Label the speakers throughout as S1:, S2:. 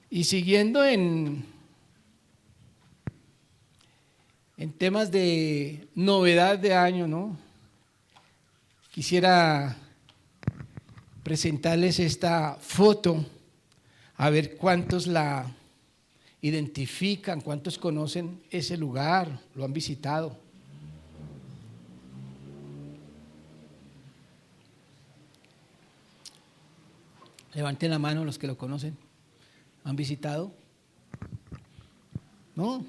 S1: Y siguiendo en temas de novedad de año, ¿no? Quisiera presentarles esta foto, a ver cuántos la identifican, cuántos conocen ese lugar, lo han visitado. Levanten la mano los que lo conocen. ¿Han visitado? ¿No?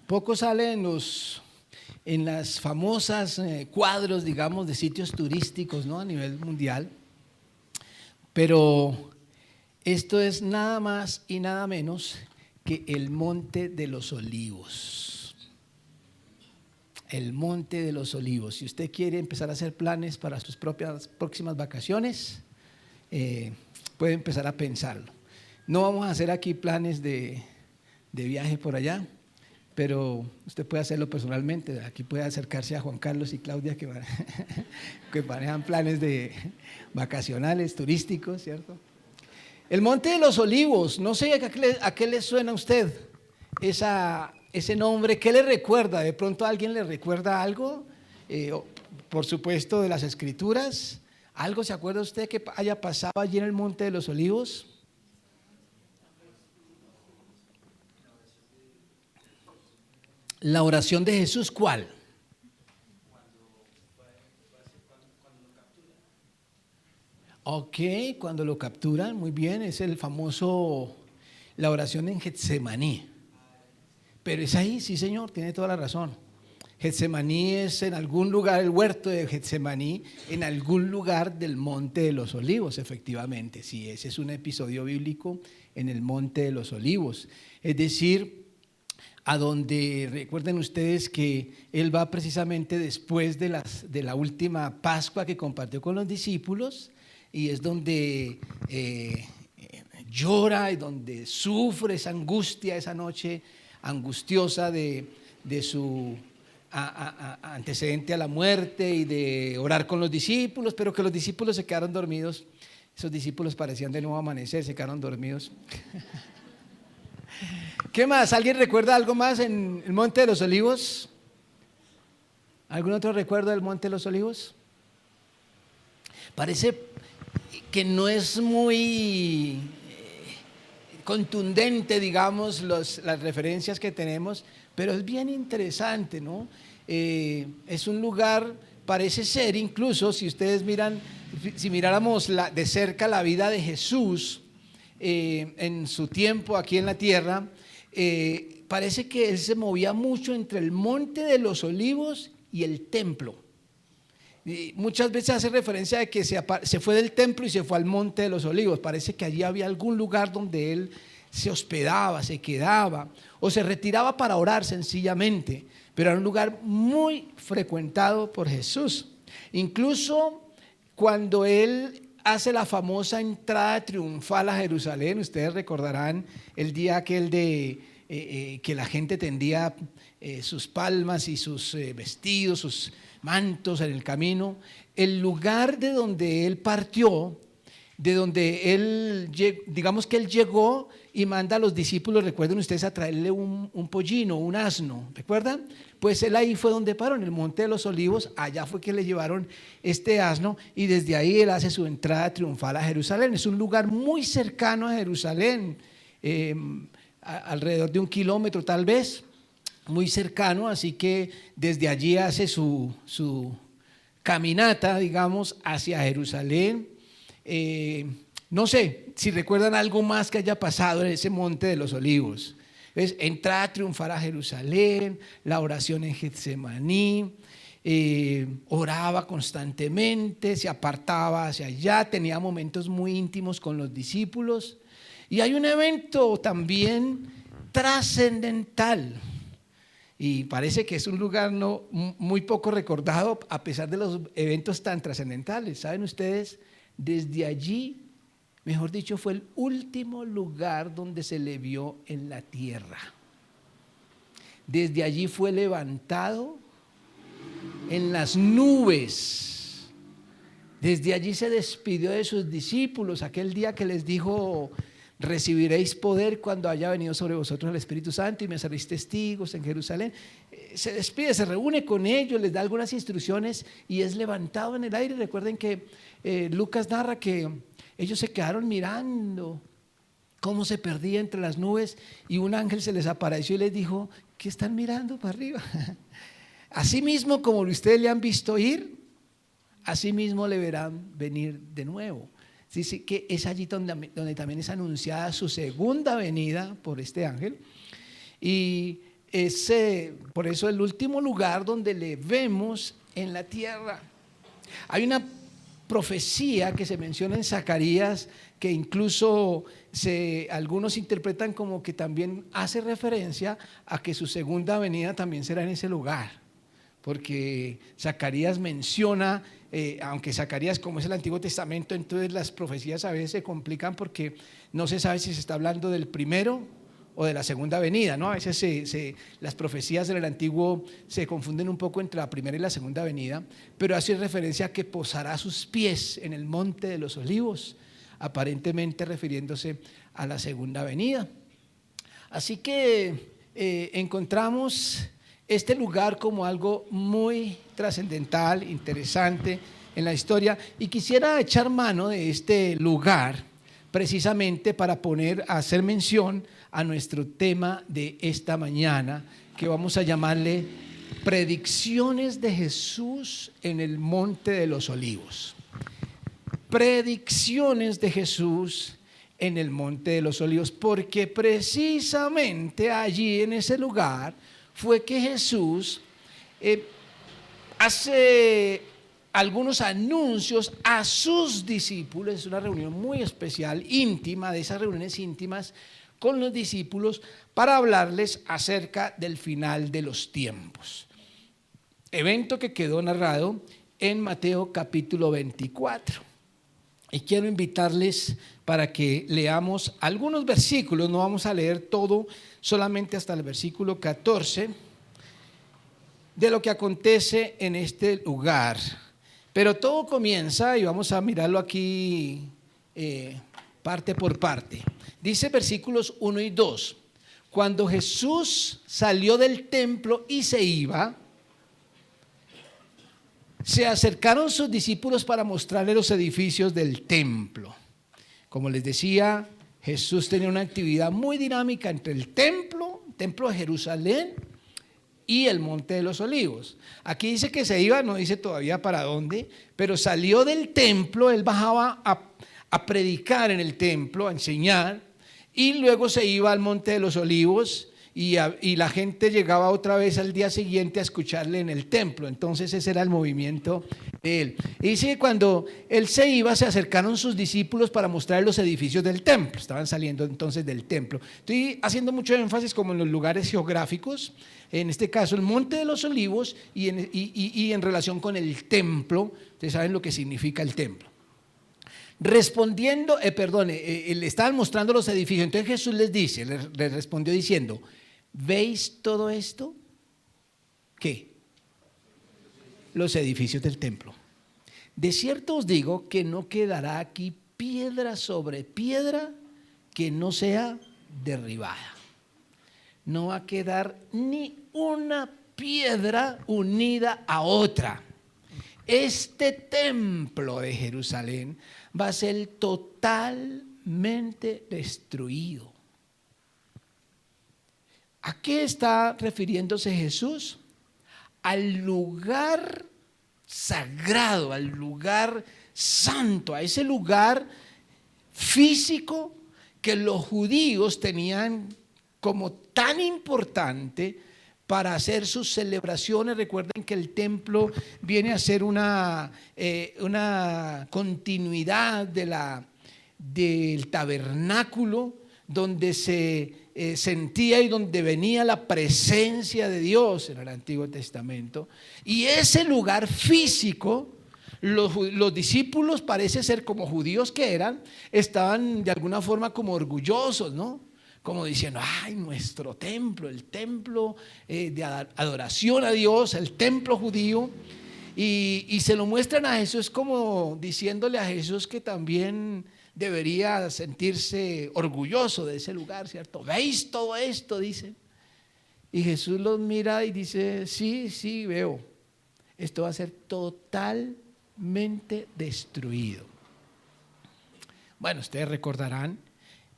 S1: Poco sale en las famosas cuadros, digamos, de sitios turísticos, ¿no? A nivel mundial. Pero esto es nada más y nada menos que el Monte de los Olivos. El Monte de los Olivos. Si usted quiere empezar a hacer planes para sus próximas vacaciones, puede empezar a pensarlo. No vamos a hacer aquí planes de viaje por allá, pero usted puede hacerlo personalmente. Aquí puede acercarse a Juan Carlos y Claudia que manejan planes de vacacionales, turísticos, ¿cierto? El Monte de los Olivos, no sé a qué le suena a usted ese nombre. ¿Qué le recuerda? ¿De pronto a alguien le recuerda algo? Por supuesto, de las Escrituras. ¿Algo se acuerda usted que haya pasado allí en el Monte de los Olivos? La oración de Jesús, ¿cuál? Ok, cuando lo capturan, muy bien, es el famoso, la oración en Getsemaní. Pero es ahí, sí señor, tiene toda la razón. Getsemaní es en algún lugar, el huerto de Getsemaní, en algún lugar del Monte de los Olivos, efectivamente. Sí, ese es un episodio bíblico en el Monte de los Olivos. Es decir, a donde recuerden ustedes que él va precisamente después de la última Pascua que compartió con los discípulos, y es donde llora y donde sufre esa angustia, esa noche angustiosa de su antecedente a la muerte y de orar con los discípulos, pero que los discípulos se quedaron dormidos. Esos discípulos parecían de nuevo amanecer, se quedaron dormidos. ¿Qué más? ¿Alguien recuerda algo más en el Monte de los Olivos? ¿Algún otro recuerdo del Monte de los Olivos? Parece que no es muy contundente, digamos, las referencias que tenemos, pero es bien interesante, ¿no? Es un lugar, parece ser incluso, si ustedes miran, si miráramos de cerca la vida de Jesús en su tiempo aquí en la tierra, parece que él se movía mucho entre el Monte de los Olivos y el templo. Y muchas veces hace referencia de que se fue del templo y se fue al Monte de los Olivos. Parece que allí había algún lugar donde él se hospedaba, se quedaba o se retiraba para orar sencillamente, pero era un lugar muy frecuentado por Jesús. Incluso cuando él hace la famosa entrada triunfal a Jerusalén, ustedes recordarán el día aquel que la gente tendía sus palmas y sus vestidos, sus mantos en el camino. El lugar de donde él partió, de donde él, digamos que él llegó y manda a los discípulos, recuerden ustedes, a traerle un pollino, un asno, ¿recuerdan? Pues él ahí fue donde paró, en el Monte de los Olivos. Allá fue que le llevaron este asno y desde ahí él hace su entrada triunfal a Jerusalén. Es un lugar muy cercano a Jerusalén, alrededor de 1 kilómetro tal vez, muy cercano, así que desde allí hace su caminata, digamos, hacia Jerusalén. No sé si recuerdan algo más que haya pasado en ese Monte de los Olivos. ¿Ves? Entrada triunfal a Jerusalén, la oración en Getsemaní, oraba constantemente, se apartaba hacia allá, tenía momentos muy íntimos con los discípulos. Y hay un evento también trascendental, y parece que es un lugar muy poco recordado a pesar de los eventos tan trascendentales. ¿Saben ustedes? Desde allí, mejor dicho, fue el último lugar donde se le vio en la tierra. Desde allí fue levantado en las nubes. Desde allí se despidió de sus discípulos aquel día que les dijo: recibiréis poder cuando haya venido sobre vosotros el Espíritu Santo y me seréis testigos en Jerusalén. Se despide, se reúne con ellos, les da algunas instrucciones y es levantado en el aire. Recuerden que Lucas narra que ellos se quedaron mirando cómo se perdía entre las nubes y un ángel se les apareció y les dijo: ¿qué están mirando para arriba? Así mismo como ustedes le han visto ir, así mismo le verán venir de nuevo. Dice que es allí donde también es anunciada su segunda venida por este ángel. Y por eso el último lugar donde le vemos en la tierra. Hay una profecía que se menciona en Zacarías que incluso algunos interpretan como que también hace referencia a que su segunda venida también será en ese lugar. Porque Zacarías menciona, aunque Zacarías, como es el Antiguo Testamento, entonces las profecías a veces se complican porque no se sabe si se está hablando del primero o de la segunda venida, ¿no? A veces las profecías del Antiguo se confunden un poco entre la primera y la segunda venida, pero hace referencia a que posará sus pies en el monte de los olivos, aparentemente refiriéndose a la segunda venida. Así que encontramos este lugar como algo muy trascendental, interesante en la historia, y quisiera echar mano de este lugar precisamente para hacer mención a nuestro tema de esta mañana, que vamos a llamarle predicciones de Jesús en el Monte de los Olivos. Predicciones de Jesús en el Monte de los Olivos, porque precisamente allí en ese lugar fue que Jesús hace algunos anuncios a sus discípulos. Es una reunión muy especial, íntima, de esas reuniones íntimas con los discípulos para hablarles acerca del final de los tiempos. Evento que quedó narrado en Mateo capítulo 24. Y quiero invitarles para que leamos algunos versículos, no vamos a leer todo, solamente hasta el versículo 14, de lo que acontece en este lugar. Pero todo comienza, y vamos a mirarlo aquí parte por parte. Dice versículos 1 y 2, cuando Jesús salió del templo y se iba, se acercaron sus discípulos para mostrarle los edificios del templo. Como les decía, Jesús tenía una actividad muy dinámica entre el templo de Jerusalén y el Monte de los Olivos. Aquí dice que se iba, no dice todavía para dónde, pero salió del templo, él bajaba a predicar en el templo, a enseñar, y luego se iba al Monte de los Olivos. Y la gente llegaba otra vez al día siguiente a escucharle en el templo. Entonces ese era el movimiento de él. Y dice que cuando él se iba, se acercaron sus discípulos para mostrar los edificios del templo. Estaban saliendo entonces del templo. Estoy haciendo mucho énfasis como en los lugares geográficos, en este caso el Monte de los Olivos y en relación con el templo. Ustedes saben lo que significa el templo. Respondiendo, le estaban mostrando los edificios. Entonces Jesús les respondió diciendo: ¿veis todo esto? ¿Qué? Los edificios del templo. De cierto os digo que no quedará aquí piedra sobre piedra que no sea derribada. No va a quedar ni una piedra unida a otra. Este templo de Jerusalén va a ser totalmente destruido. ¿A qué está refiriéndose Jesús? Al lugar sagrado, al lugar santo, a ese lugar físico que los judíos tenían como tan importante para hacer sus celebraciones. Recuerden que el templo viene a ser una continuidad del tabernáculo, donde se sentía y donde venía la presencia de Dios en el Antiguo Testamento. Y ese lugar físico, los discípulos, parece ser, como judíos que eran, estaban de alguna forma como orgullosos, ¿no? Como diciendo: ay, nuestro templo, el templo de adoración a Dios, el templo judío. Y se lo muestran a Jesús como diciéndole a Jesús que también debería sentirse orgulloso de ese lugar, ¿cierto? ¿Veis todo esto?, dice. Y Jesús los mira y dice, sí, veo. Esto va a ser totalmente destruido. Bueno, ustedes recordarán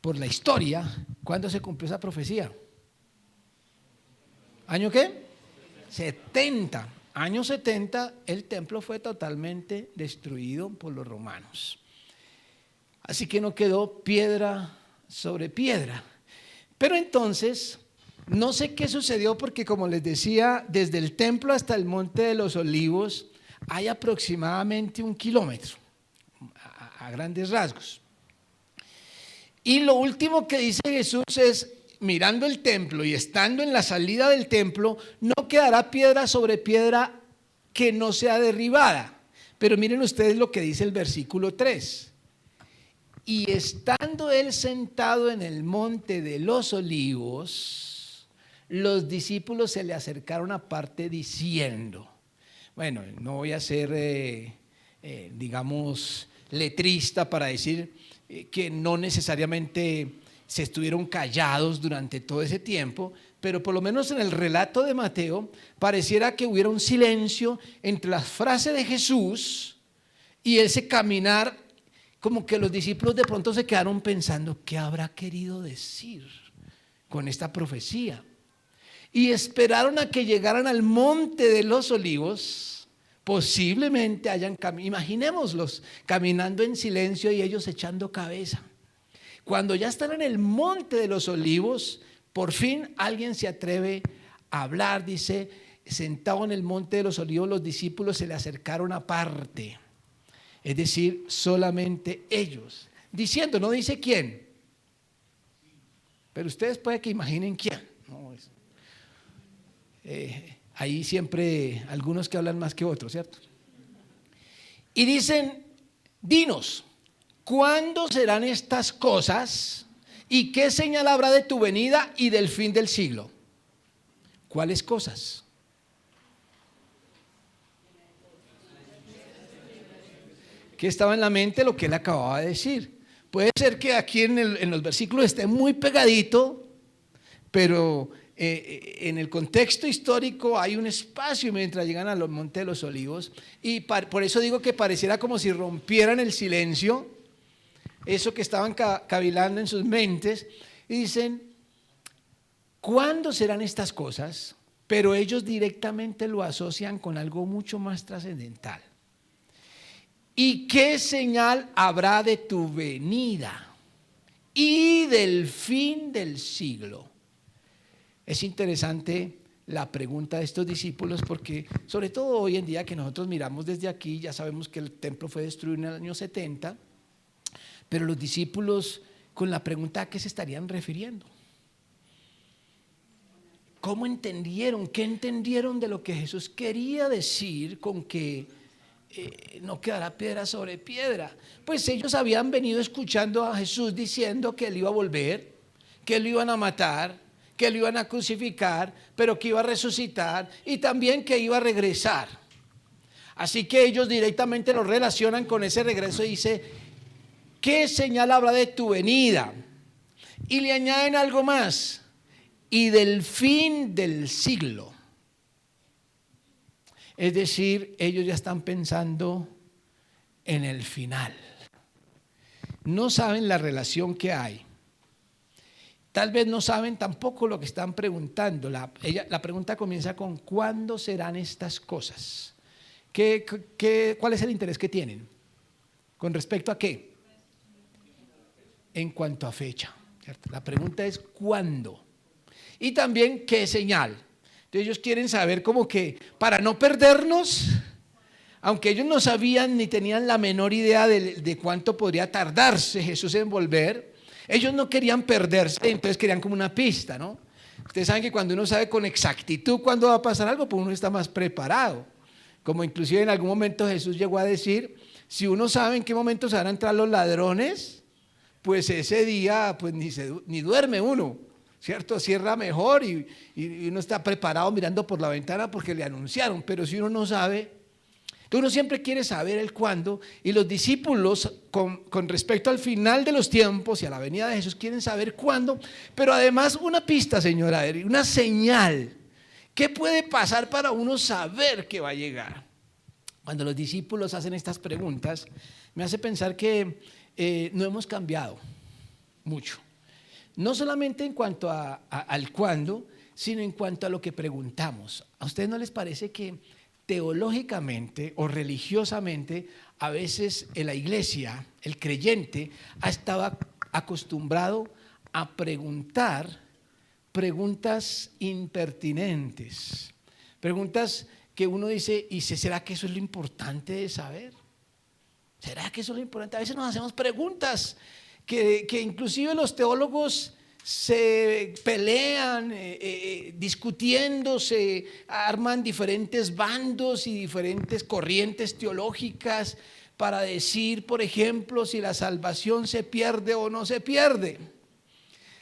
S1: por la historia cuándo se cumplió esa profecía. ¿Año qué? 70. Año 70, el templo fue totalmente destruido por los romanos. Así que no quedó piedra sobre piedra. Pero entonces, no sé qué sucedió porque, como les decía, desde el templo hasta el Monte de los Olivos hay aproximadamente 1 kilómetro, a grandes rasgos. Y lo último que dice Jesús es, mirando el templo y estando en la salida del templo, no quedará piedra sobre piedra que no sea derribada. Pero miren ustedes lo que dice el versículo 3. Y estando él sentado en el monte de los olivos, los discípulos se le acercaron aparte diciendo, bueno, no voy a ser, digamos, letrista para decir que no necesariamente se estuvieron callados durante todo ese tiempo, pero por lo menos en el relato de Mateo pareciera que hubiera un silencio entre las frases de Jesús y ese caminar, como que los discípulos de pronto se quedaron pensando, ¿qué habrá querido decir con esta profecía? Y esperaron a que llegaran al monte de los olivos. Posiblemente hayan imaginémoslos caminando en silencio y ellos echando cabeza. Cuando ya están en el monte de los olivos, por fin alguien se atreve a hablar. Dice, sentado en el monte de los olivos, los discípulos se le acercaron aparte, es decir, solamente ellos, diciendo, no dice quién, pero ustedes pueden que imaginen quién. No, ahí siempre algunos que hablan más que otros, ¿cierto? Y dicen, dinos, ¿cuándo serán estas cosas? ¿Y qué señal habrá de tu venida y del fin del siglo? ¿Cuáles cosas? ¿Qué estaba en la mente? Lo que él acababa de decir. Puede ser que aquí en los versículos esté muy pegadito, pero en el contexto histórico hay un espacio mientras llegan a los Montes de los Olivos, y por eso digo que pareciera como si rompieran el silencio, eso que estaban cavilando en sus mentes, y dicen, ¿cuándo serán estas cosas? Pero ellos directamente lo asocian con algo mucho más trascendental. ¿Y qué señal habrá de tu venida y del fin del siglo? Es interesante la pregunta de estos discípulos porque, sobre todo hoy en día que nosotros miramos desde aquí, ya sabemos que el templo fue destruido en el año 70, pero los discípulos con la pregunta ¿a qué se estarían refiriendo? ¿Cómo entendieron? ¿Qué entendieron de lo que Jesús quería decir con que no quedará piedra sobre piedra? Pues ellos habían venido escuchando a Jesús diciendo que él iba a volver, que lo iban a matar, que lo iban a crucificar, pero que iba a resucitar y también que iba a regresar. Así que ellos directamente lo relacionan con ese regreso y dice, ¿qué señal habrá de tu venida? Y le añaden algo más, y del fin del siglo. Es decir, ellos ya están pensando en el final. No saben la relación que hay. Tal vez no saben tampoco lo que están preguntando. La pregunta comienza con ¿cuándo serán estas cosas? ¿Cuál es el interés que tienen? ¿Con respecto a qué? En cuanto a fecha, ¿cierto? La pregunta es ¿cuándo? Y también ¿qué señal? Entonces ellos quieren saber como que para no perdernos, aunque ellos no sabían ni tenían la menor idea de cuánto podría tardarse Jesús en volver, ellos no querían perderse, entonces querían como una pista, ¿no? Ustedes saben que cuando uno sabe con exactitud cuándo va a pasar algo, pues uno está más preparado. Como inclusive en algún momento Jesús llegó a decir, si uno sabe en qué momento se van a entrar los ladrones, pues ese día pues ni duerme uno, ¿cierto? Cierra mejor y uno está preparado mirando por la ventana porque le anunciaron, pero si uno no sabe. Entonces uno siempre quiere saber el cuándo, y los discípulos con respecto al final de los tiempos y a la venida de Jesús quieren saber cuándo, pero además una pista, señora Eri, una señal. ¿Qué puede pasar para uno saber que va a llegar? Cuando los discípulos hacen estas preguntas, me hace pensar que no hemos cambiado mucho. No solamente en cuanto al cuándo, sino en cuanto a lo que preguntamos. ¿A ustedes no les parece que teológicamente o religiosamente a veces en la iglesia, el creyente, ha estado acostumbrado a preguntar preguntas impertinentes, preguntas que uno dice, ¿y será que eso es lo importante de saber? ¿Será que eso es lo importante? A veces nos hacemos preguntas que inclusive los teólogos se pelean, discutiendo, se arman diferentes bandos y diferentes corrientes teológicas para decir, por ejemplo, si la salvación se pierde o no se pierde,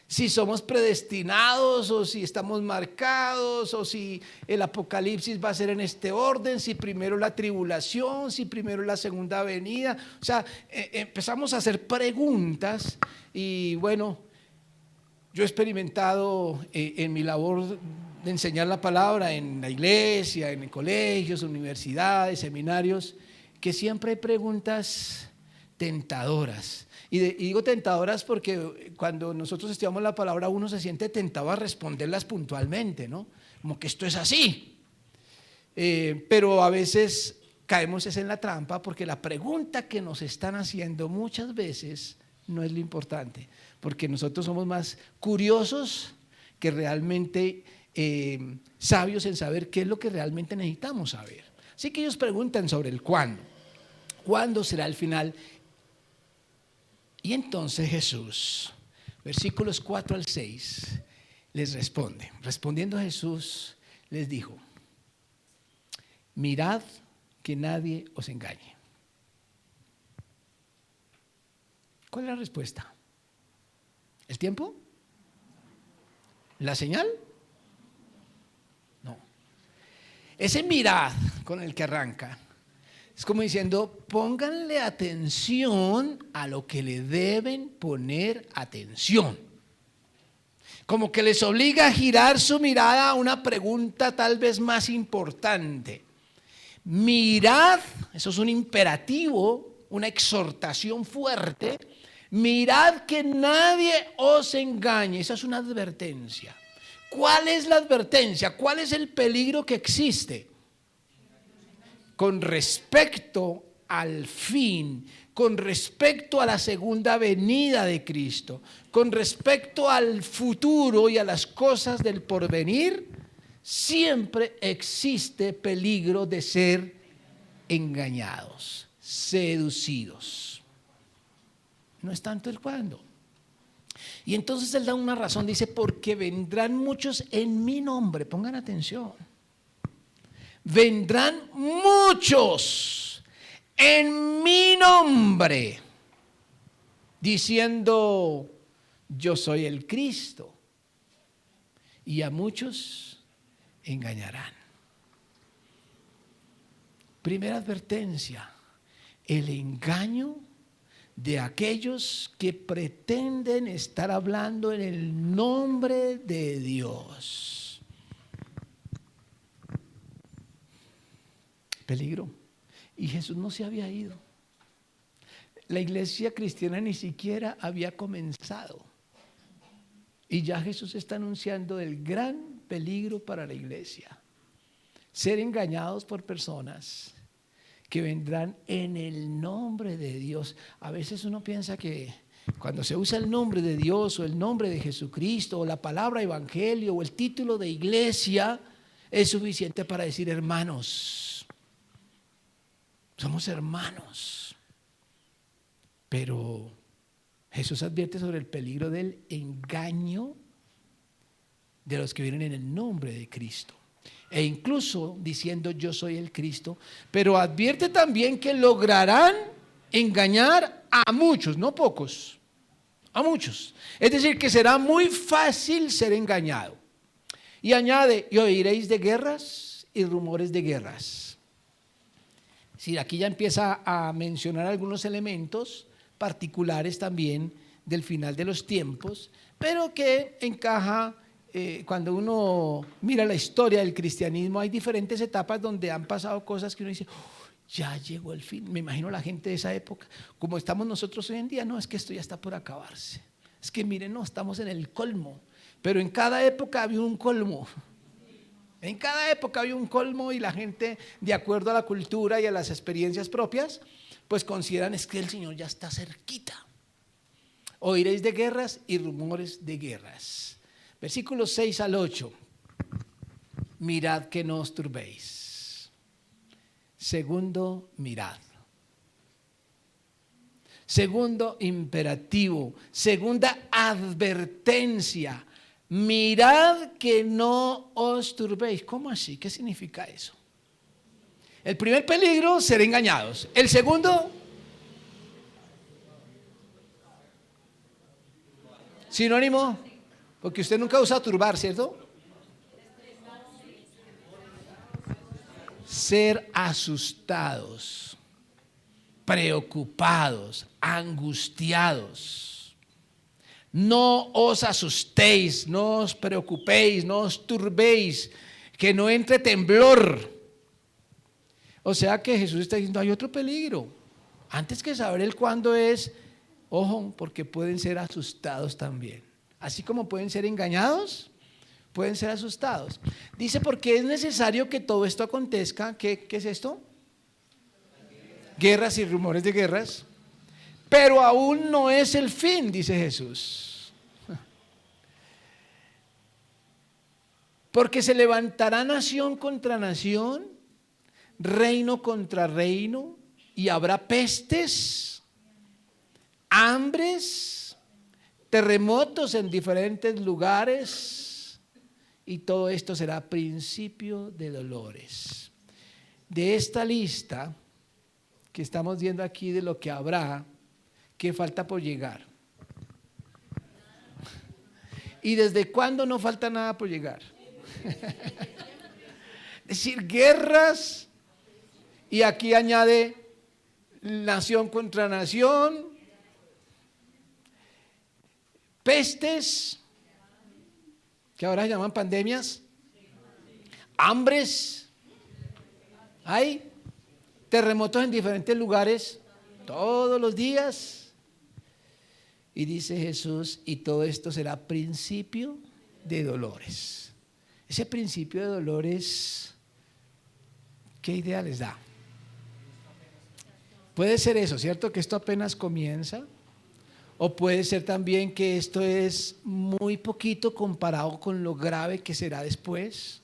S1: si somos predestinados o si estamos marcados, o si el apocalipsis va a ser en este orden, si primero la tribulación, si primero la segunda venida. O sea, empezamos a hacer preguntas y bueno, yo he experimentado en mi labor de enseñar la palabra en la iglesia, en colegios, universidades, seminarios, que siempre hay preguntas tentadoras. Y digo tentadoras porque cuando nosotros estudiamos la palabra uno se siente tentado a responderlas puntualmente, ¿no? Como que esto es así. Pero a veces caemos en la trampa porque la pregunta que nos están haciendo muchas veces no es lo importante, porque nosotros somos más curiosos que realmente sabios en saber qué es lo que realmente necesitamos saber. Así que ellos preguntan sobre el cuándo. ¿Cuándo será el final? Y entonces Jesús, versículos 4 al 6, les responde. Respondiendo Jesús les dijo: mirad que nadie os engañe. ¿Cuál es la respuesta? ¿El tiempo? ¿La señal? No. Ese mirad con el que arranca es como diciendo, pónganle atención a lo que le deben poner atención. Como que les obliga a girar su mirada a una pregunta tal vez más importante. Mirad, eso es un imperativo, una exhortación fuerte. Mirad que nadie os engañe. Esa es una advertencia. ¿Cuál es la advertencia? ¿Cuál es el peligro que existe? Con respecto al fin, con respecto a la segunda venida de Cristo, con respecto al futuro y a las cosas del porvenir, siempre existe peligro de ser engañados, seducidos. No es tanto el cuándo. Y entonces él da una razón, dice, porque vendrán muchos en mi nombre, pongan atención. Vendrán muchos en mi nombre, diciendo, yo soy el Cristo, y a muchos engañarán. Primera advertencia, el engaño de aquellos que pretenden estar hablando en el nombre de Dios. Peligro. Y Jesús no se había ido. La iglesia cristiana ni siquiera había comenzado. Y ya Jesús está anunciando el gran peligro para la iglesia. Ser engañados por personas que vendrán en el nombre de Dios. A veces uno piensa que cuando se usa el nombre de Dios o el nombre de Jesucristo o la palabra evangelio o el título de iglesia es suficiente para decir hermanos. Somos hermanos. Pero Jesús advierte sobre el peligro del engaño de los que vienen en el nombre de Cristo. E incluso diciendo yo soy el Cristo, pero advierte también que lograrán engañar a muchos, no pocos, a muchos. Es decir, que será muy fácil ser engañado. Y añade, y oiréis de guerras y rumores de guerras. Sí, aquí ya empieza a mencionar algunos elementos particulares también del final de los tiempos, pero que encaja cuando uno mira la historia del cristianismo. Hay diferentes etapas donde han pasado cosas que uno dice, ya llegó el fin. Me imagino la gente de esa época, como estamos nosotros hoy en día, no, es que esto ya está por acabarse. Es que miren, no, estamos en el colmo, pero en cada época había un colmo. En cada época había un colmo y la gente, de acuerdo a la cultura y a las experiencias propias, pues consideran es que el Señor ya está cerquita. Oiréis de guerras y rumores de guerras. Versículos 6 al 8. Mirad que no os turbéis. Segundo, mirad. Segundo imperativo. Segunda advertencia. Mirad que no os turbéis. ¿Cómo así? ¿Qué significa eso? El primer peligro, ser engañados. El segundo, sinónimo, porque usted nunca usa turbar, ¿cierto? Ser asustados, preocupados, angustiados. No os asustéis, no os preocupéis, no os turbéis, que no entre temblor. O sea que Jesús está diciendo, hay otro peligro. Antes que saber el cuándo es, ojo, porque pueden ser asustados también. Así como pueden ser engañados, pueden ser asustados. Dice, porque es necesario que todo esto acontezca. ¿Qué es esto? Guerras y rumores de guerras. Pero aún no es el fin, dice Jesús. Porque se levantará nación contra nación, reino contra reino, y habrá pestes, hambres, terremotos en diferentes lugares, y todo esto será principio de dolores. De esta lista que estamos viendo aquí de lo que habrá, ¿qué falta por llegar? ¿Y desde cuándo no falta nada por llegar? Es decir, guerras, y aquí añade nación contra nación, pestes, que ahora se llaman pandemias, hambres, hay terremotos en diferentes lugares, todos los días. Y dice Jesús, y todo esto será principio de dolores. Ese principio de dolores, ¿qué idea les da? Puede ser eso, ¿cierto? Que esto apenas comienza. O puede ser también que esto es muy poquito comparado con lo grave que será después.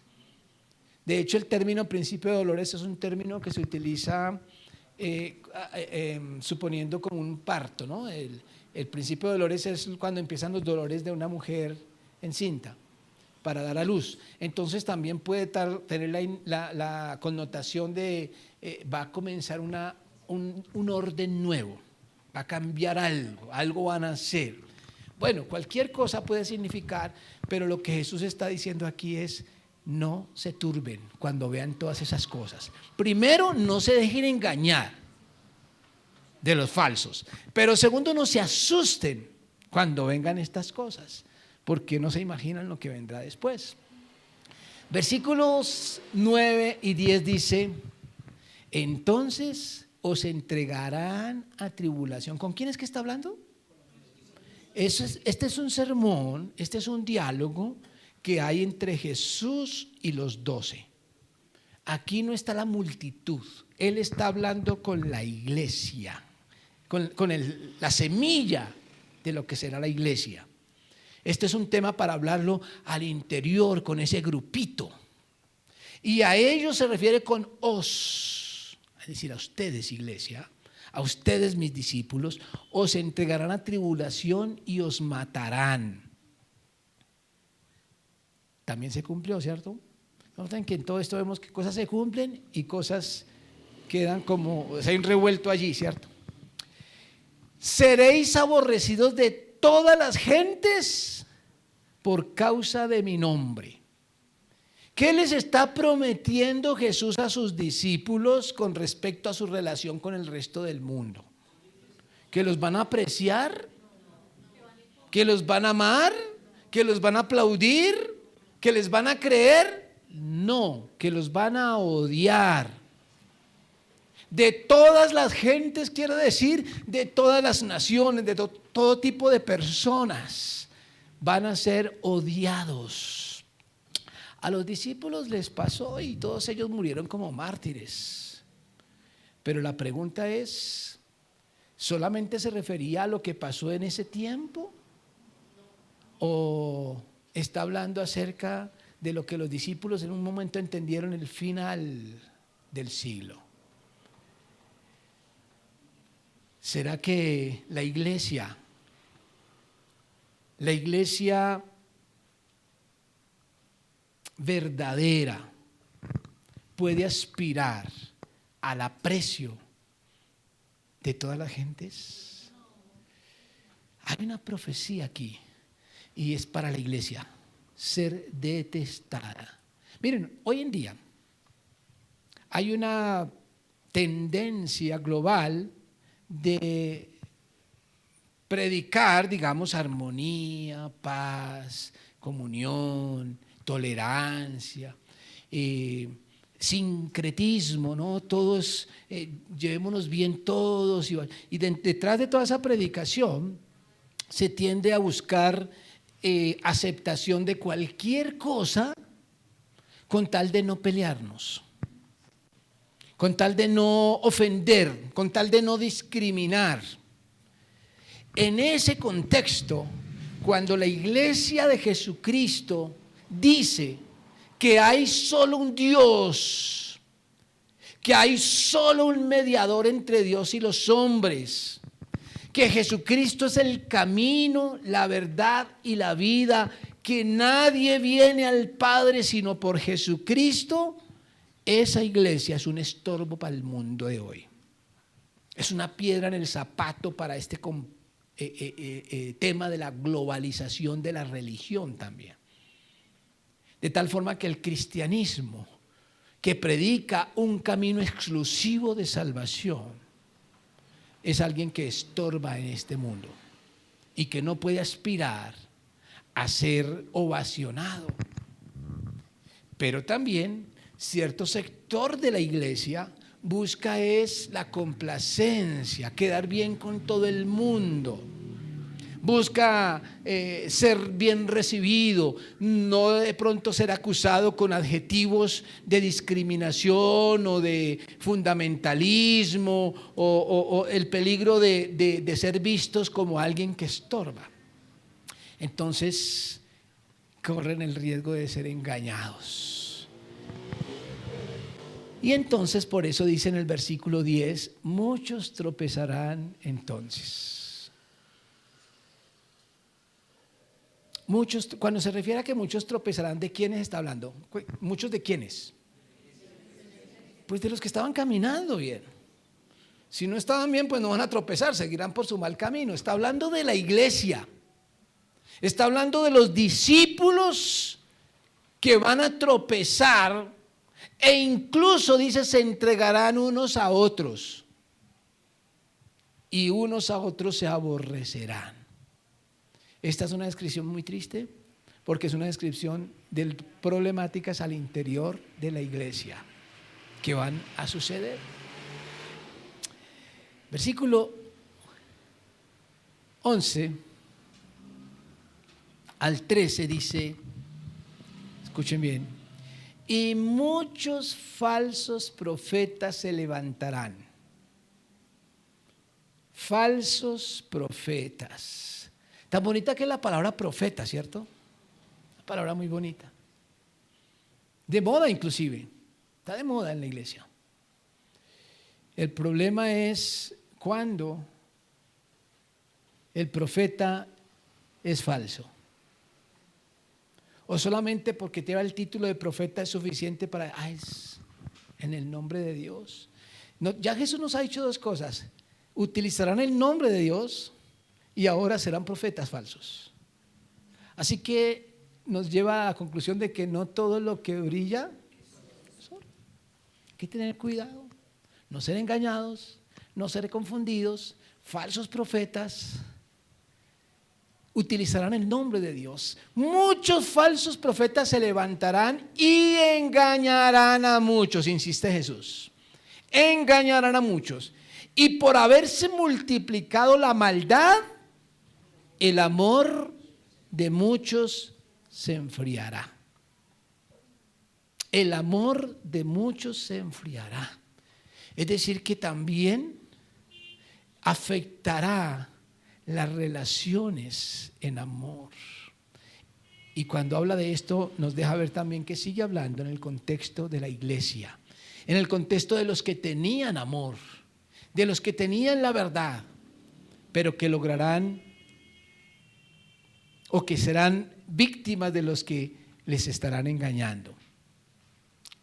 S1: De hecho, el término principio de dolores es un término que se utiliza suponiendo como un parto, ¿no? El principio de dolores es cuando empiezan los dolores de una mujer encinta para dar a luz. Entonces también puede tener la connotación de va a comenzar un orden nuevo, va a cambiar algo van a hacer. Bueno, cualquier cosa puede significar, pero lo que Jesús está diciendo aquí es, no se turben cuando vean todas esas cosas. Primero, no se dejen engañar de los falsos, pero segundo, no se asusten cuando vengan estas cosas, porque no se imaginan lo que vendrá después. Versículos 9 y 10 dice, entonces os entregarán a tribulación. ¿Con quién es que está hablando? Este es un sermón, este es un diálogo que hay entre Jesús y los 12. Aquí no está la multitud, Él está hablando con la iglesia, con la semilla de lo que será la iglesia. Este es un tema para hablarlo al interior, con ese grupito. Y a ellos se refiere con os, es decir, a ustedes, iglesia, a ustedes, mis discípulos, os entregarán a tribulación y os matarán. También se cumplió, ¿cierto? Noten que en todo esto vemos que cosas se cumplen y cosas quedan como, hay un revuelto allí, ¿cierto? Seréis aborrecidos de todas las gentes por causa de mi nombre. ¿Qué les está prometiendo Jesús a sus discípulos con respecto a su relación con el resto del mundo? ¿Que los van a apreciar? ¿Que los van a amar? ¿Que los van a aplaudir? ¿Que les van a creer? No, que los van a odiar. De todas las gentes, quiero decir, de todas las naciones, de todo tipo de personas, van a ser odiados. A los discípulos les pasó y todos ellos murieron como mártires. Pero la pregunta es, ¿solamente se refería a lo que pasó en ese tiempo? ¿O está hablando acerca de lo que los discípulos en un momento entendieron el final del siglo? ¿Será que la iglesia verdadera puede aspirar al aprecio de todas las gentes? Hay una profecía aquí y es para la iglesia: ser detestada. Miren, hoy en día hay una tendencia global de predicar, digamos, armonía, paz, comunión, tolerancia, sincretismo, ¿no? Todos, llevémonos bien todos. Y detrás de toda esa predicación se tiende a buscar aceptación de cualquier cosa con tal de no pelearnos, con tal de no ofender, con tal de no discriminar. En ese contexto, cuando la iglesia de Jesucristo dice que hay solo un Dios, que hay solo un mediador entre Dios y los hombres, que Jesucristo es el camino, la verdad y la vida, que nadie viene al Padre sino por Jesucristo, esa iglesia es un estorbo para el mundo de hoy. Es una piedra en el zapato para este tema de la globalización de la religión también. De tal forma que el cristianismo, que predica un camino exclusivo de salvación, es alguien que estorba en este mundo y que no puede aspirar a ser ovacionado. Pero también cierto sector de la iglesia busca es la complacencia, quedar bien con todo el mundo. Busca ser bien recibido, no de pronto ser acusado con adjetivos de discriminación o de fundamentalismo o el peligro de ser vistos como alguien que estorba. Entonces corren el riesgo de ser engañados. Y entonces por eso dice en el versículo 10, muchos tropezarán entonces. Muchos, cuando se refiere a que muchos tropezarán, ¿de quiénes está hablando? ¿Muchos de quiénes? Pues de los que estaban caminando bien. Si no estaban bien, pues no van a tropezar, seguirán por su mal camino. Está hablando de la iglesia. Está hablando de los discípulos que van a tropezar e incluso dice se entregarán unos a otros y unos a otros se aborrecerán. Esta es una descripción muy triste porque es una descripción de problemáticas al interior de la iglesia que van a suceder. Versículo 11 al 13 dice, escuchen bien, y muchos falsos profetas se levantarán. Falsos profetas. Tan bonita que es la palabra profeta, ¿cierto? Una palabra muy bonita. De moda inclusive. Está de moda en la iglesia. El problema es cuando el profeta es falso. O solamente porque te va el título de profeta es suficiente para, es en el nombre de Dios. No, ya Jesús nos ha dicho dos cosas. Utilizarán el nombre de Dios y ahora serán profetas falsos. Así que nos lleva a la conclusión de que no todo lo que brilla es oro. Hay que tener cuidado, no ser engañados, no ser confundidos. Falsos profetas utilizarán el nombre de Dios. Muchos falsos profetas se levantarán y engañarán a muchos, insiste Jesús. Engañarán a muchos. Y por haberse multiplicado la maldad, el amor de muchos se enfriará. El amor de muchos se enfriará. Es decir, que también afectará las relaciones en amor. Y cuando habla de esto, nos deja ver también que sigue hablando en el contexto de la iglesia, en el contexto de los que tenían amor, de los que tenían la verdad, pero que lograrán o que serán víctimas de los que les estarán engañando.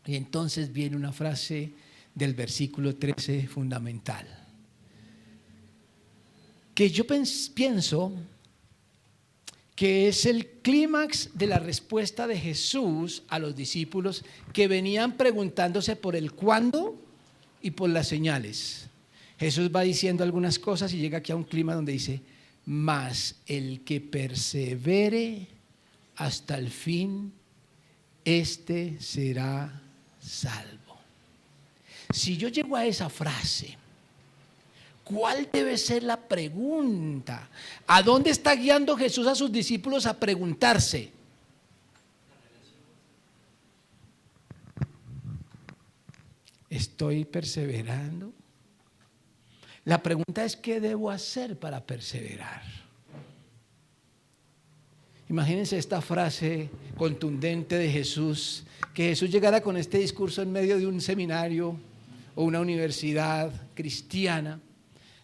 S1: Y entonces viene una frase del versículo 13 fundamental, que yo pienso que es el clímax de la respuesta de Jesús a los discípulos que venían preguntándose por el cuándo y por las señales. Jesús va diciendo algunas cosas y llega aquí a un clima donde dice: mas el que persevere hasta el fin, este será salvo. Si yo llego a esa frase, ¿cuál debe ser la pregunta? ¿A dónde está guiando Jesús a sus discípulos a preguntarse? ¿Estoy perseverando? La pregunta es: ¿qué debo hacer para perseverar? Imagínense esta frase contundente de Jesús, que Jesús llegara con este discurso en medio de un seminario o una universidad cristiana,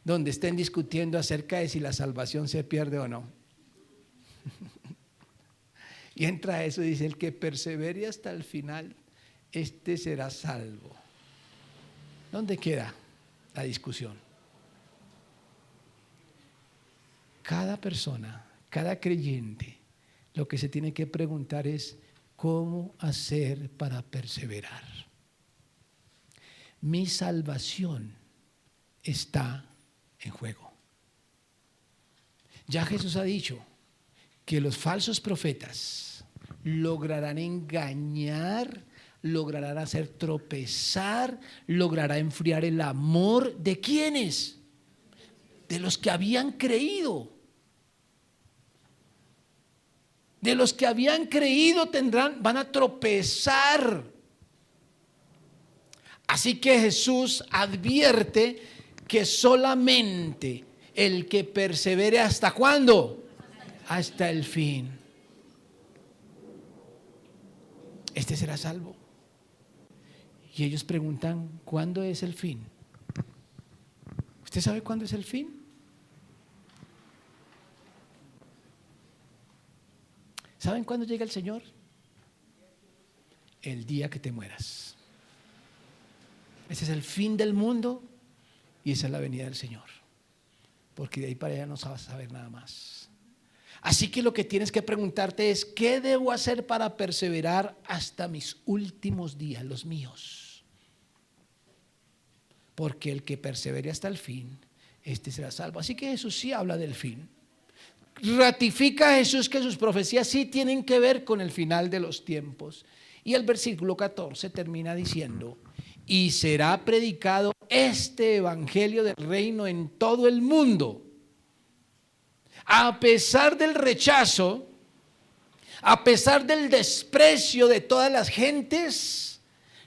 S1: donde estén discutiendo acerca de si la salvación se pierde o no. Y entra eso y dice: el que persevere hasta el final, este será salvo. ¿Dónde queda la discusión? Cada persona, cada creyente, lo que se tiene que preguntar es: ¿cómo hacer para perseverar? Mi salvación está en juego. Ya Jesús ha dicho que los falsos profetas lograrán engañar, lograrán hacer tropezar, lograrán enfriar el amor de ¿quiénes? De los que habían creído. De los que habían creído van a tropezar. Así que Jesús advierte que solamente el que persevere ¿hasta cuándo? Hasta el fin. Este será salvo. Y ellos preguntan: ¿cuándo es el fin? ¿Usted sabe cuándo es el fin? ¿Saben cuándo llega el Señor? El día que te mueras. Ese es el fin del mundo y esa es la venida del Señor. Porque de ahí para allá no vas a saber nada más. Así que lo que tienes que preguntarte es: ¿qué debo hacer para perseverar hasta mis últimos días, los míos? Porque el que persevere hasta el fin, este será salvo. Así que Jesús sí habla del fin. Ratifica a Jesús que sus profecías sí tienen que ver con el final de los tiempos. Y el versículo 14 termina diciendo: y será predicado este evangelio del reino en todo el mundo. A pesar del rechazo, a pesar del desprecio de todas las gentes,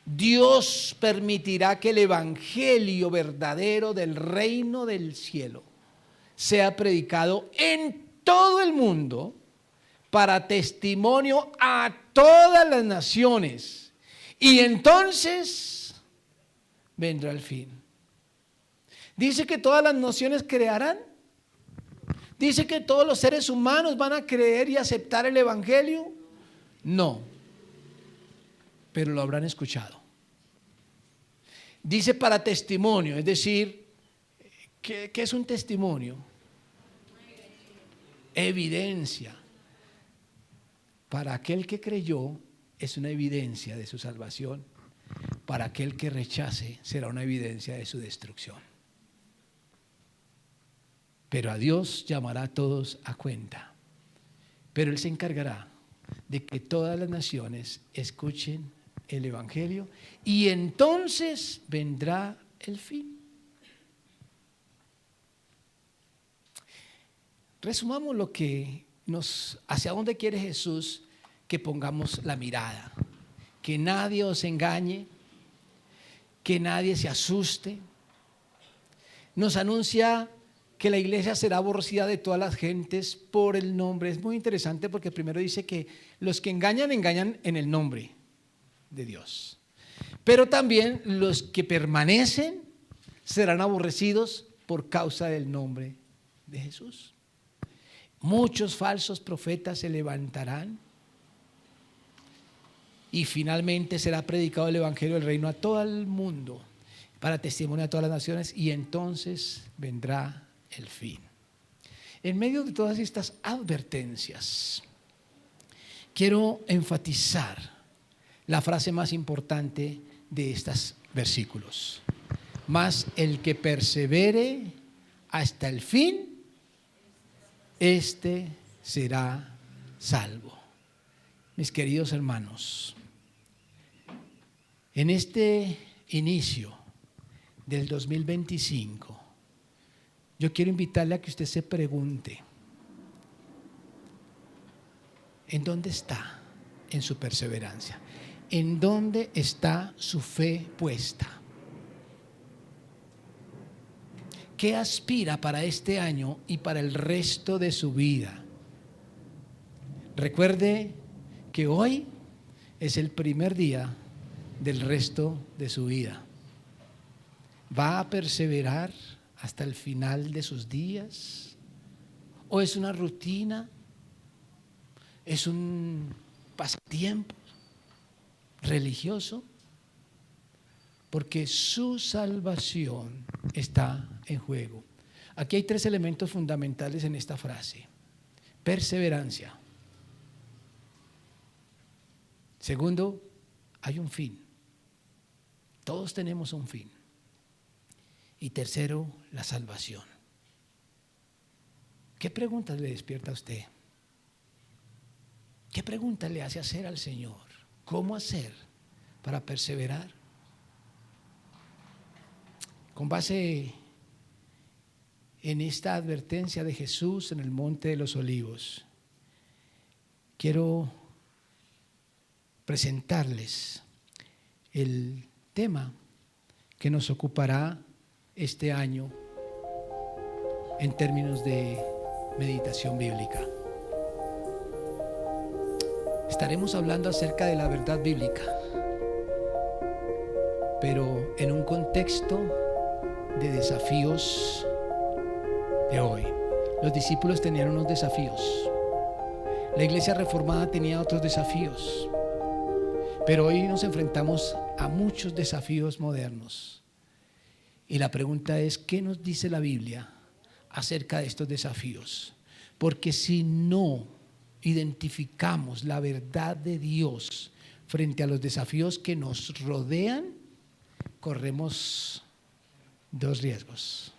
S1: Dios permitirá que el evangelio verdadero del reino del cielo sea predicado en todo el mundo para testimonio a todas las naciones. Y entonces vendrá el fin. Dice que todas las naciones crearán. Dice que todos los seres humanos van a creer y aceptar el evangelio. No, pero lo habrán escuchado. Dice para testimonio, es decir, ¿qué es un testimonio? Evidencia. Para aquel que creyó es una evidencia de su salvación. Para aquel que rechace será una evidencia de su destrucción. Pero a Dios llamará a todos a cuenta. Pero Él se encargará de que todas las naciones escuchen el Evangelio y entonces vendrá el fin. Resumamos lo que hacia dónde quiere Jesús que pongamos la mirada. Que nadie os engañe, que nadie se asuste. Nos anuncia que la iglesia será aborrecida de todas las gentes por el nombre. Es muy interesante porque primero dice que los que engañan, engañan en el nombre de Dios. Pero también los que permanecen serán aborrecidos por causa del nombre de Jesús. Muchos falsos profetas se levantarán y finalmente será predicado el evangelio del reino a todo el mundo para testimonio a todas las naciones y entonces vendrá el fin. En medio de todas estas advertencias, quiero enfatizar la frase más importante de estos versículos. Mas el que persevere hasta el fin, este será salvo. Mis queridos hermanos, en este inicio del 2025, yo quiero invitarle a que usted se pregunte, ¿en dónde está en su perseverancia? ¿En dónde está su fe puesta? ¿Qué aspira para este año y para el resto de su vida? Recuerde que hoy es el primer día del resto de su vida. ¿Va a perseverar hasta el final de sus días? ¿O es una rutina? ¿Es un pasatiempo religioso? Porque su salvación está en juego. Aquí hay 3 elementos fundamentales en esta frase. Perseverancia. Segundo, hay un fin. Todos tenemos un fin. Y tercero, la salvación. ¿Qué preguntas le despierta a usted? ¿Qué preguntas le hace hacer al Señor? ¿Cómo hacer para perseverar? Con base en esta advertencia de Jesús en el Monte de los Olivos, quiero presentarles el tema que nos ocupará este año en términos de meditación bíblica. Estaremos hablando acerca de la verdad bíblica, pero en un contexto de desafíos de hoy. Los discípulos tenían unos desafíos. La iglesia reformada tenía otros desafíos. Pero hoy nos enfrentamos a muchos desafíos modernos. Y la pregunta es, ¿qué nos dice la Biblia acerca de estos desafíos? Porque si no identificamos la verdad de Dios frente a los desafíos que nos rodean, corremos 2 riesgos: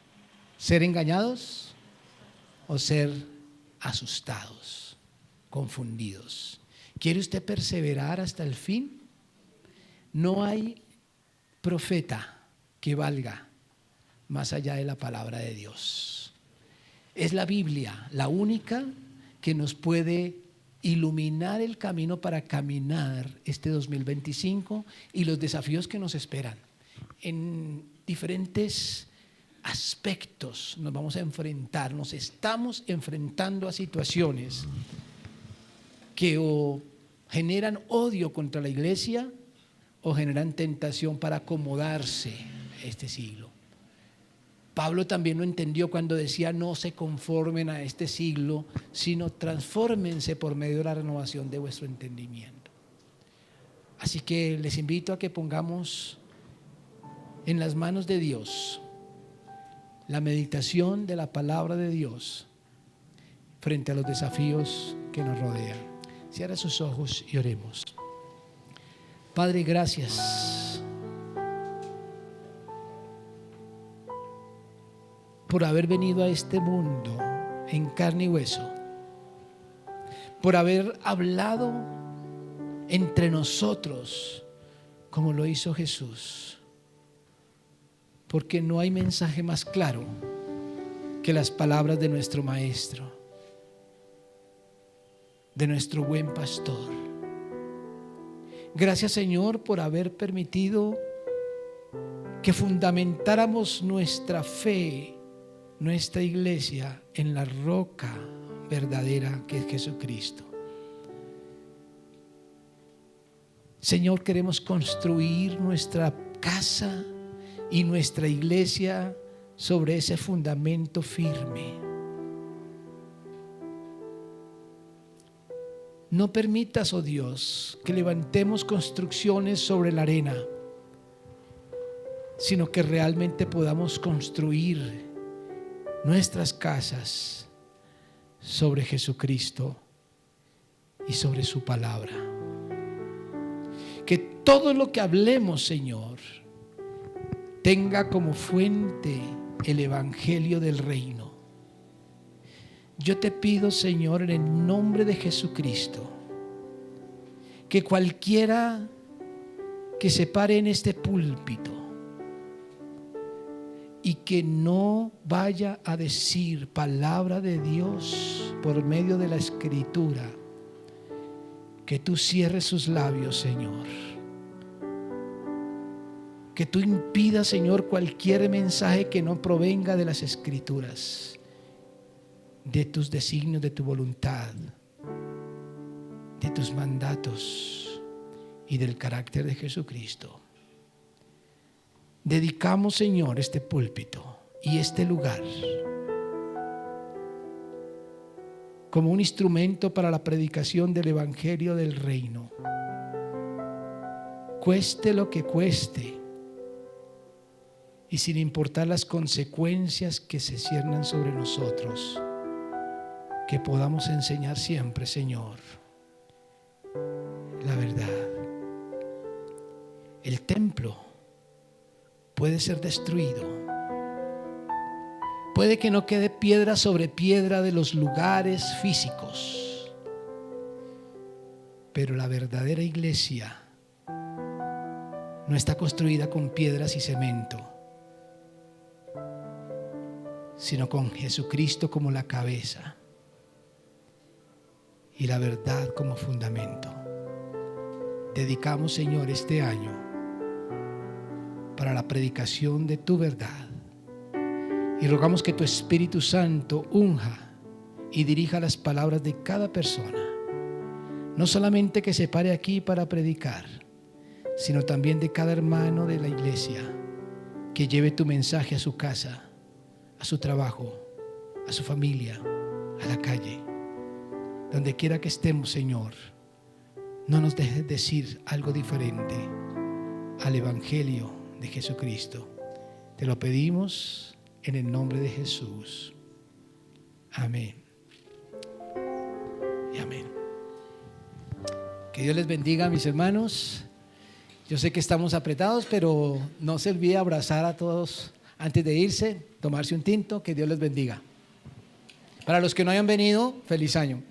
S1: ser engañados o ser asustados, confundidos. ¿Quiere usted perseverar hasta el fin? No hay profeta que valga más allá de la palabra de Dios. Es la Biblia la única que nos puede iluminar el camino para caminar este 2025 y los desafíos que nos esperan. En diferentes aspectos nos vamos a enfrentar, nos estamos enfrentando a situaciones que o generan odio contra la iglesia o generan tentación para acomodarse a este siglo. Pablo también lo entendió cuando decía: no se conformen a este siglo, sino transfórmense por medio de la renovación de vuestro entendimiento. Así que les invito a que pongamos en las manos de Dios la meditación de la palabra de Dios frente a los desafíos que nos rodean. Cierra sus ojos y oremos. Padre, gracias por haber venido a este mundo en carne y hueso, por haber hablado entre nosotros como lo hizo Jesús, porque no hay mensaje más claro que las palabras de nuestro Maestro, de nuestro buen pastor. Gracias, Señor, por haber permitido que fundamentáramos nuestra fe, nuestra iglesia, en la roca verdadera que es Jesucristo. Señor, queremos construir nuestra casa y nuestra iglesia sobre ese fundamento firme. No permitas, oh Dios, que levantemos construcciones sobre la arena, sino que realmente podamos construir nuestras casas sobre Jesucristo y sobre su palabra. Que todo lo que hablemos, Señor, tenga como fuente el evangelio del reino. Yo te pido, Señor, en el nombre de Jesucristo, que cualquiera que se pare en este púlpito y que no vaya a decir palabra de Dios por medio de la Escritura, que tú cierres sus labios, Señor. Que tú impidas, Señor, cualquier mensaje que no provenga de las Escrituras, de tus designios, de tu voluntad, de tus mandatos y del carácter de Jesucristo. Dedicamos, Señor, este púlpito y este lugar como un instrumento para la predicación del evangelio del reino. Cueste lo que cueste, y sin importar las consecuencias que se ciernan sobre nosotros, que podamos enseñar siempre, Señor, la verdad. El templo puede ser destruido. Puede que no quede piedra sobre piedra de los lugares físicos, pero la verdadera iglesia no está construida con piedras y cemento, sino con Jesucristo como la cabeza y la verdad como fundamento. Dedicamos, Señor, este año para la predicación de tu verdad, y rogamos que tu Espíritu Santo unja y dirija las palabras de cada persona, no solamente que se pare aquí para predicar, sino también de cada hermano de la iglesia que lleve tu mensaje a su casa, a su trabajo, a su familia, a la calle. Donde quiera que estemos, Señor, no nos dejes decir algo diferente al evangelio de Jesucristo. Te lo pedimos en el nombre de Jesús. Amén y amén. Que Dios les bendiga, mis hermanos. Yo sé que estamos apretados, pero no se olvide abrazar a todos antes de irse, tomarse un tinto. Que Dios les bendiga. Para los que no hayan venido, feliz año.